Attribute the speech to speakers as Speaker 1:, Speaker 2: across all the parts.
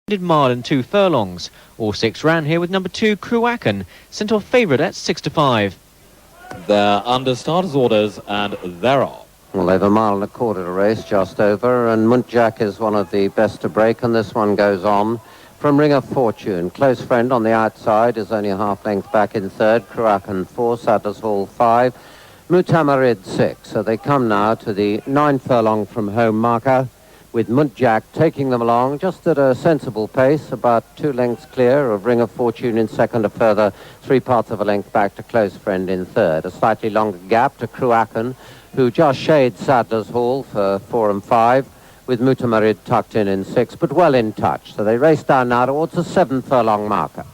Speaker 1: mile and 2 furlongs. All 6 ran here with number 2 Cruachan, sent off favourite at 6 to 5.
Speaker 2: They're under starters' orders and they're off.
Speaker 3: Well, they've a mile and a quarter to race, just over, and Muntjac is one of the best to break, and this one goes on from Ring of Fortune. Close Friend on the outside is only a half length back in third. Cruachan 4, Sadler's Hall 5, Mutamarid 6. So they come now to the 9 furlong from home marker, with Muntjac taking them along just at a sensible pace, about 2 lengths clear of Ring of Fortune in second, a further 3/4 of a length back to Close Friend in third. A slightly longer gap to Cruachan, who just shades Sadler's Hall for 4 and 5, with Mutamarid tucked in 6, but well in touch. So they race down now towards the 7 furlong marker.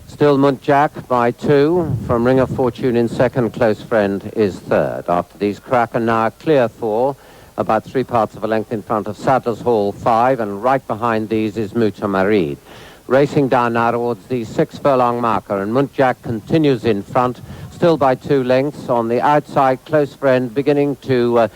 Speaker 3: Still Muntjac by 2, from Ring of Fortune in second, Close Friend is third. After these, Cruachan now clear 4, about 3/4 of a length in front of Sadler's Hall 5, and right behind these is Mutamarid. Racing down now towards the 6 furlong marker, and Muntjac continues in front, still by 2 lengths. On the outside, Close Friend beginning to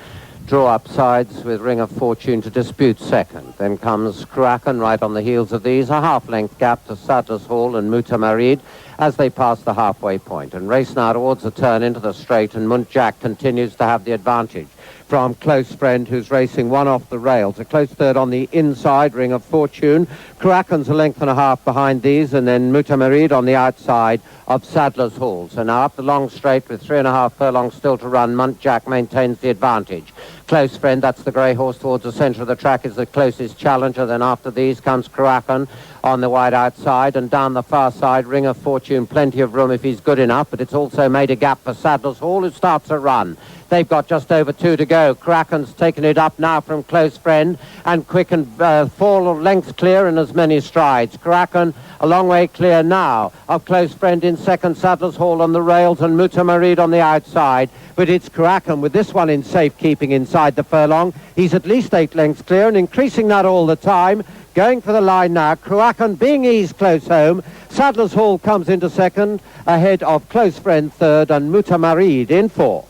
Speaker 3: draw up sides with Ring of Fortune to dispute second. Then comes Cruachan right on the heels of these, a half-length gap to Sadler's Hall and Mutamarid as they pass the halfway point, and race now towards the turn into the straight, and Muntjac continues to have the advantage from Close Friend, who's racing one off the rails. A close third on the inside, Ring of Fortune. Cruachan's a length and a half behind these, and then Mutamarid on the outside of Sadler's Hall. So now up the long straight with 3.5 furlongs still to run, Muntjac maintains the advantage. Close Friend, that's the grey horse towards the centre of the track, is the closest challenger. Then after these comes Cruachan on the wide outside, and down the far side, Ring of Fortune, plenty of room if he's good enough, but it's also made a gap for Sadler's Hall, who starts a run. They've got just over 2 to go. Cruachan's taken it up now from Close Friend, and quick and 4 lengths clear in as many strides. Cruachan a long way clear now of Close Friend in second, Sadler's Hall on the rails, and Mutamarid on the outside. But it's Cruachan with this one in safekeeping inside the furlong. He's at least 8 lengths clear and increasing that all the time. Going for the line now, Cruachan being eased close home. Sadler's Hall comes into second, ahead of Close Friend third, and Mutamarid in 4.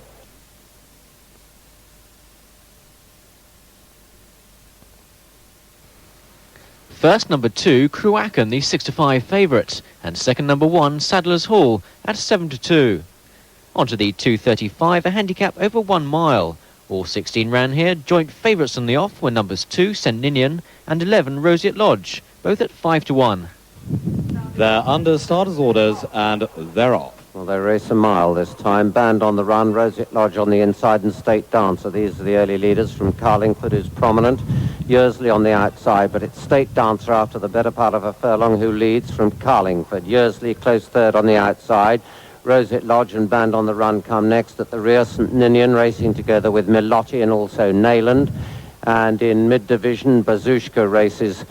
Speaker 1: First, number 2, Cruachan, the 6 to 5 favourite, and second, number 1, Sadler's Hall, at 7 to 2. Onto the 2:35, a handicap over 1 mile. All 16 ran here. Joint favourites on the off were numbers 2, St Ninian, and 11, Roseate Lodge, both at 5 to 1.
Speaker 2: They're under starters' orders and they're off.
Speaker 3: Well, they race a mile this time. Band on the run, Roseate Lodge on the inside, and State Dancer. These are the early leaders. From Carlingford, who's prominent. Yearsley on the outside, but it's State Dancer after the better part of a furlong who leads from Carlingford. Yearsley close third on the outside. Roseate Lodge and Band on the run come next. At the rear, St Ninian racing together with Milotti and also Nayland. And in mid-division, Bazushka races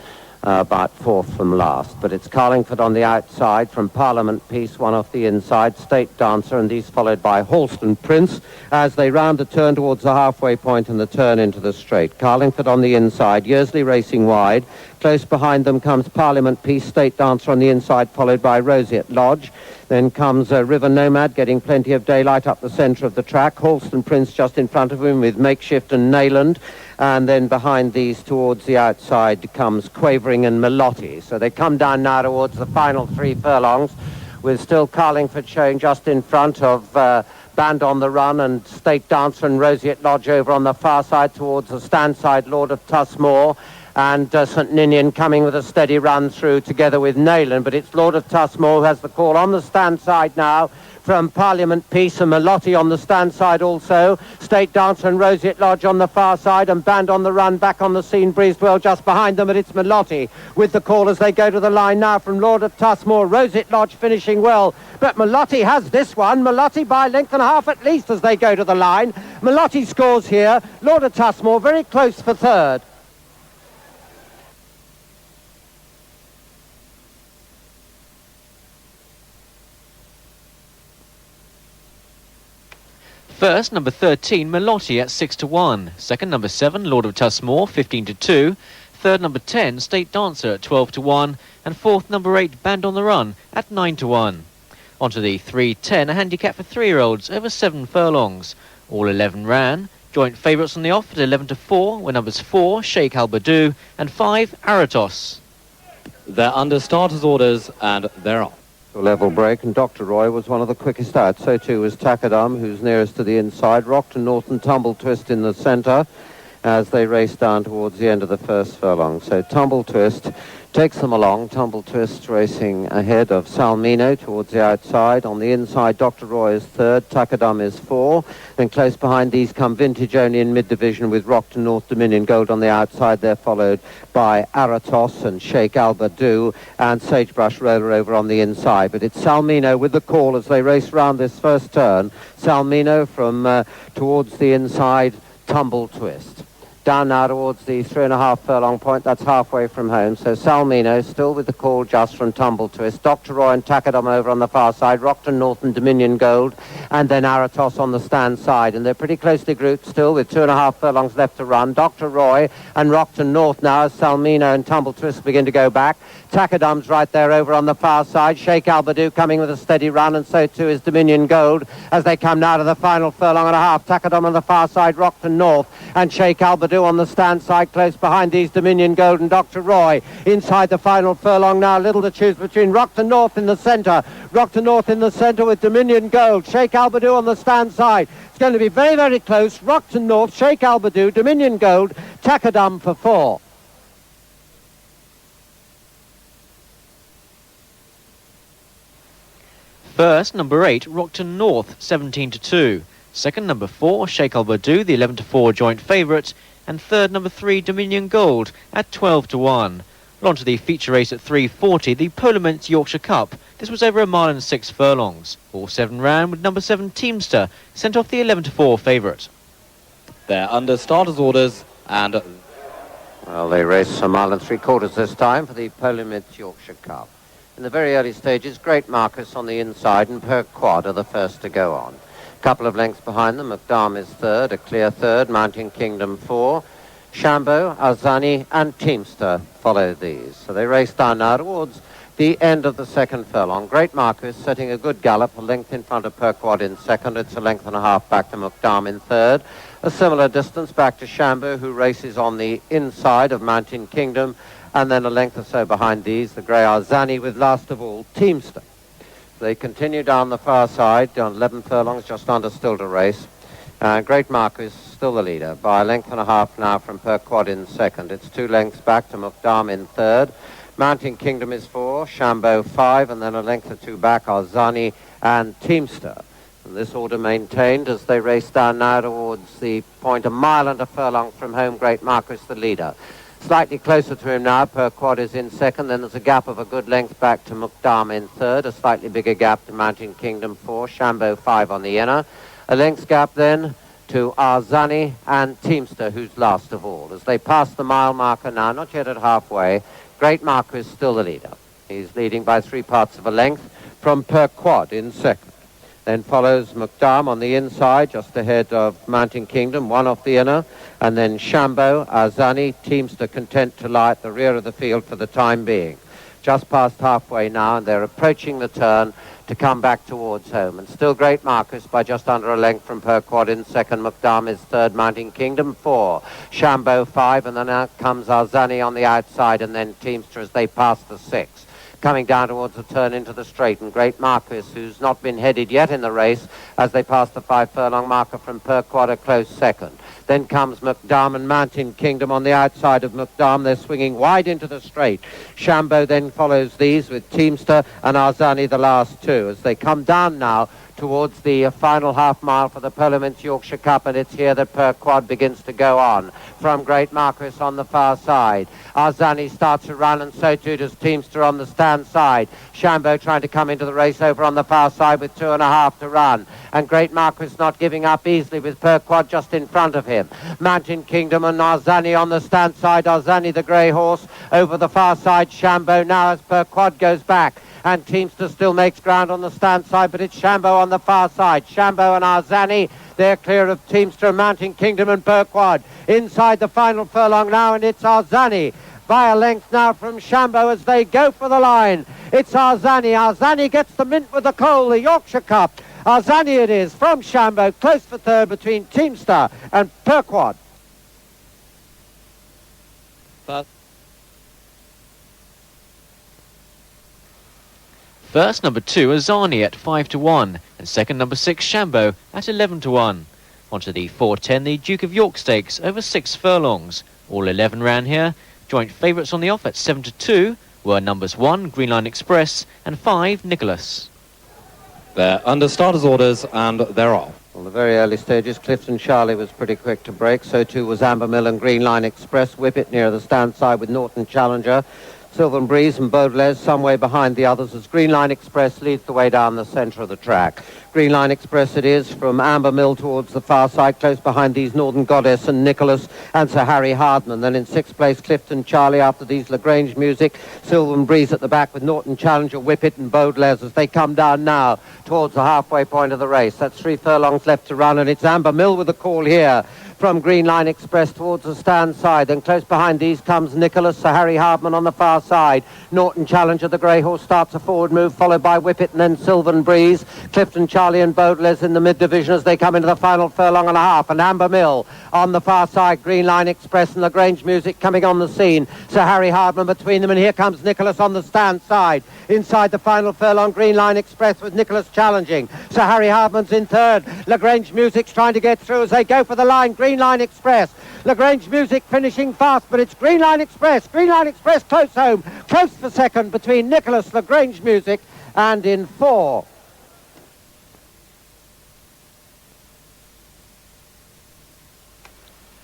Speaker 3: about 4th from last. But it's Carlingford on the outside, from Parliament Peace, one off the inside, State Dancer, and these followed by Halston Prince as they round the turn towards the halfway point and the turn into the straight. Carlingford on the inside, Yearsley racing wide. Close behind them comes Parliament Peace, State Dancer on the inside, followed by Roseate Lodge. Then comes River Nomad, getting plenty of daylight up the centre of the track. Halston Prince just in front of him with Makeshift and Nayland. And then behind these towards the outside comes Quavering and Milotti. So they come down now towards the final 3 furlongs, with still Carlingford showing just in front of Band on the run, and State Dancer and Roseate Lodge over on the far side towards the stand side, Lord of Tusmore. And St Ninian coming with a steady run through together with Nayland. But it's Lord of Tusmore who has the call on the stand side now from Parliament Peace, and Milotti on the stand side also. State Dancer and Roseate Lodge on the far side, and Band on the run back on the scene, Breezewell just behind them, but it's Milotti with the call as they go to the line now from Lord of Tusmore. Roseate Lodge finishing well, but Milotti has this one. Milotti by a length and a half at least as they go to the line. Milotti scores here. Lord of Tusmore very close for third.
Speaker 1: First, number 13, Milotti at 6 to 1. Second, number 7, Lord of Tusmore, 15 to 2. Third, number 10, State Dancer at 12 to 1. And fourth, number 8, Band on the Run at 9 to 1. Onto the 3:10, a handicap for 3-year-olds over 7 furlongs. All 11 ran. Joint favourites on the off at 11 to 4 were numbers 4, Sheikh Al Badu, and 5, Aratos.
Speaker 2: They're under starters' orders and they're on.
Speaker 3: A level break, and Dr. Roy was one of the quickest out. So too was Takadam, who's nearest to the inside. Rockton Norton Tumble Twist in the centre as they race down towards the end of the first furlong. So Tumble Twist takes them along. Tumble Twist racing ahead of Salmino towards the outside. On the inside, Dr. Roy is third. Takadam is four. Then close behind these come Vintage Only in mid-division with Rockton North Dominion Gold on the outside. They're followed by Aratos and Sheikh Albadu and Sagebrush Roller over on the inside. But it's Salmino with the call as they race round this first turn. Salmino from towards the inside, Tumble Twist. Down now towards the 3.5 furlong point. That's halfway from home. So Salmino still with the call just from Tumble Twist. Dr. Roy and Takadam over on the far side. Rockton North and Dominion Gold. And then Aratos on the stand side. And they're pretty closely grouped still with 2.5 furlongs left to run. Dr. Roy and Rockton North now as Salmino and Tumble Twist begin to go back. Takadam's right there over on the far side. Sheikh Albadu coming with a steady run, and so too is Dominion Gold as they come now to the final furlong and a half. Takadam on the far side, Rockton North and Sheikh Albadu on the stand side. Close behind these Dominion Gold and Dr. Roy inside the final furlong now. Little to choose between. Rockton North in the centre. Rockton North in the centre with Dominion Gold. Sheikh Albadu on the stand side. It's going to be very, very close. Rockton North, Sheikh Albadu, Dominion Gold, Takadam for 4.
Speaker 1: First, number 8, Rockton North, 17-2. Second, number 4, Sheikh Albadu, the 11-4 joint favourite. And third, number 3, Dominion Gold, at 12-1. On to the feature race at 3:40, the Polament Yorkshire Cup. This was over 1 mile and 6 furlongs. All 7 ran with number 7, Teamster, sent off the 11-4 favourite.
Speaker 2: They're under starters' orders and...
Speaker 3: Well, they race 1 mile and 3/4 this time for the Polament Yorkshire Cup. In the very early stages, Great Marcus on the inside and Per Quad are the first to go on. A couple of lengths behind them, McDarm is third, a clear third, Mountain Kingdom 4. Shambo, Azani and Teamster follow these. So they race down now towards the end of the second furlong. Great Marcus setting a good gallop, a length in front of Per Quad in second. It's a length and a half back to McDarm in third. A similar distance back to Shambo, who races on the inside of Mountain Kingdom. And then a length or so behind these, the grey Arzani with last of all Teamster. They continue down the far side, down 11 furlongs, just under still to race. Great Marcus still the leader by a length and a half now from Per Quad in second. It's 2 lengths back to McDarm in third. Mountain Kingdom is 4, Shambo 5, and then a length or 2 back Arzani and Teamster. And this order maintained as they race down now towards the point 1 mile and a furlong from home. Great Marcus the leader. Slightly closer to him now, Per Quad is in second. Then there's a gap of a good length back to McDarm in third. A slightly bigger gap to Mountain Kingdom 4, Shambo 5 on the inner. A length's gap then to Arzani and Teamster, who's last of all. As they pass the mile marker now, not yet at halfway, Great Marcus still the leader. He's leading by 3 parts of a length from Per Quad in second. Then follows McDarm on the inside, just ahead of Mountain Kingdom, 1 off the inner. And then Shambo, Arzani, Teamster content to lie at the rear of the field for the time being. Just past halfway now, and they're approaching the turn to come back towards home. And still Great Marcus by just under a length from Per Quad in second. McDarm is third, Mountain Kingdom 4, Shambo 5, and then out comes Arzani on the outside, and then Teamster as they pass the 6. Coming down towards the turn into the straight, and Great Marcus, who's not been headed yet in the race, as they pass the 5 furlong marker from Per Quad, a close second. Then comes McDarm and Mountain Kingdom on the outside of McDarm. They're swinging wide into the straight. Shambo then follows these with Teamster and Arzani the last 2 as they come down now towards the final half mile for the Polament Yorkshire Cup, and it's here that Per Quad begins to go on from Great Marcus on the far side. Arzani starts to run, and so too does Teamster on the stand side. Shambo trying to come into the race over on the far side with 2.5 to run, and Great Marcus not giving up easily with Per Quad just in front of him. Mountain Kingdom and Arzani on the stand side. Arzani the grey horse over the far side. Shambo now as Per Quad goes back. And Teamster still makes ground on the stand side, but it's Shambo on the far side. Shambo and Arzani, they're clear of Teamster, Mountain Kingdom and Per Quad. Inside the final furlong now, and it's Arzani by a length now from Shambo as they go for the line. It's Arzani. Arzani gets the mint with the coal, the Yorkshire Cup. Arzani it is from Shambo, close for third between Teamster and Per Quad.
Speaker 1: First, number 2, Azani at 5 to 1, and second, number 6, Shambo at 11 to 1. Onto the 4:10, the Duke of York Stakes over 6 furlongs. All 11 ran here. Joint favourites on the off at 7 to 2 were numbers 1, Green Line Express, and 5, Nicholas.
Speaker 2: They're under starters' orders and they're off.
Speaker 3: On the very early stages, Clifton Charlie was pretty quick to break. So too was Amber Mill and Green Line Express. Whip it near the stand side with Norton Challenger. Sylvan Breeze and Baudelaire some way behind the others as Green Line Express leads the way down the centre of the track. Green Line Express it is from Amber Mill towards the far side, close behind these Northern Goddess and Nicholas and Sir Harry Hardman. Then in 6th place, Clifton Charlie after these Lagrange Music. Sylvan Breeze at the back with Norton Challenger, Whippet and Baudelaire as they come down now towards the halfway point of the race. That's 3 furlongs left to run, and it's Amber Mill with the call here from Green Line Express towards the stand side. Then close behind these comes Nicholas, Sir Harry Hardman on the far side. Norton Challenger, the grey horse, starts a forward move, followed by Whippet and then Sylvan Breeze. Clifton Charlie and Baudelaire's in the mid-division as they come into the final furlong and a half. And Amber Mill on the far side, Green Line Express and Lagrange Music coming on the scene. Sir Harry Hardman between them, and here comes Nicholas on the stand side. Inside the final furlong, Green Line Express with Nicholas challenging. Sir Harry Hardman's in third. Lagrange Music's trying to get through as they go for the line. Green Line Express. Lagrange Music finishing fast, but it's Green Line Express. Green Line Express close home. Close for second between Nicholas, Lagrange Music, and in 4.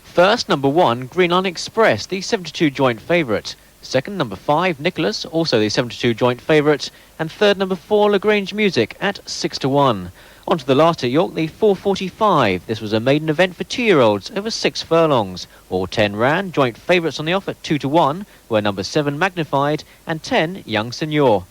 Speaker 1: First, number 1, Green Line Express, the 72 joint favourite. Second, number 5, Nicholas, also the 72 joint favourite. And third, number 4, Lagrange Music at 6 to 1. On to the last at York, the 4:45. This was a maiden event for 2-year-olds over 6 furlongs. All 10 ran. Joint favourites on the off at 2 to 1 were number 7, Magnified, and 10, Young Senor.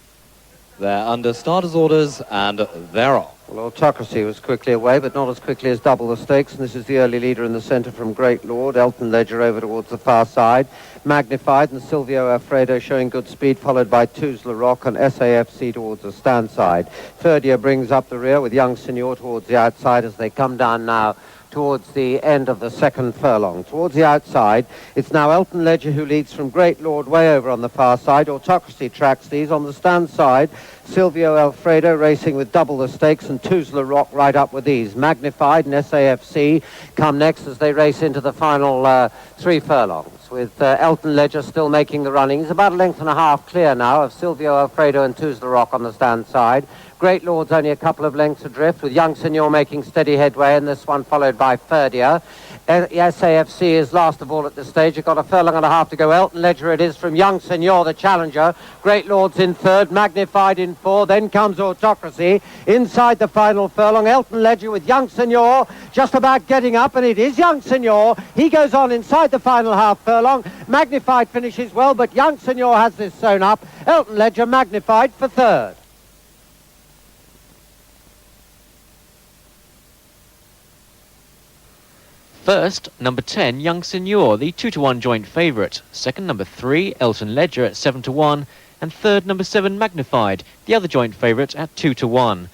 Speaker 2: They're under starters' orders and they're off.
Speaker 3: Well, Autocracy was quickly away, but not as quickly as Double the Stakes. And this is the early leader in the centre from Great Lord. Elton Ledger over towards the far side. Magnified and Silvio Alfredo showing good speed, followed by Tuzla Rock and SAFC towards the stand side. Third Year brings up the rear with Young Senor towards the outside as they come down now towards the end of the second furlong. Towards the outside, it's now Elton Ledger who leads from Great Lord way over on the far side. Autocracy tracks these on the stand side. Silvio Alfredo racing with Double the Stakes and Tuzla Rock right up with these. Magnified and SAFC come next as they race into the final 3 furlongs, with Elton Ledger still making the running. He's about a length and a half clear now of Silvio Alfredo and Tuzla Rock on the stand side. Great Lord's only a couple of lengths adrift, with Young Senor making steady headway, and this one followed by Third Year. SAFC is last of all at this stage. You've got a furlong and a half to go. Elton Ledger it is from Young Senor, the challenger. Great Lord's in third, Magnified in 4. Then comes Autocracy. Inside the final furlong, Elton Ledger with Young Senor just about getting up, and it is Young Senor. He goes on inside the final half furlong. Magnified finishes well, but Young Senor has this sewn up. Elton Ledger, Magnified for third.
Speaker 1: First, number 10, Young Senor, the 2 to 1 joint favourite. Second, number 3, Elton Ledger at 7 to 1. And third, number 7, Magnified, the other joint favourite at 2 to 1.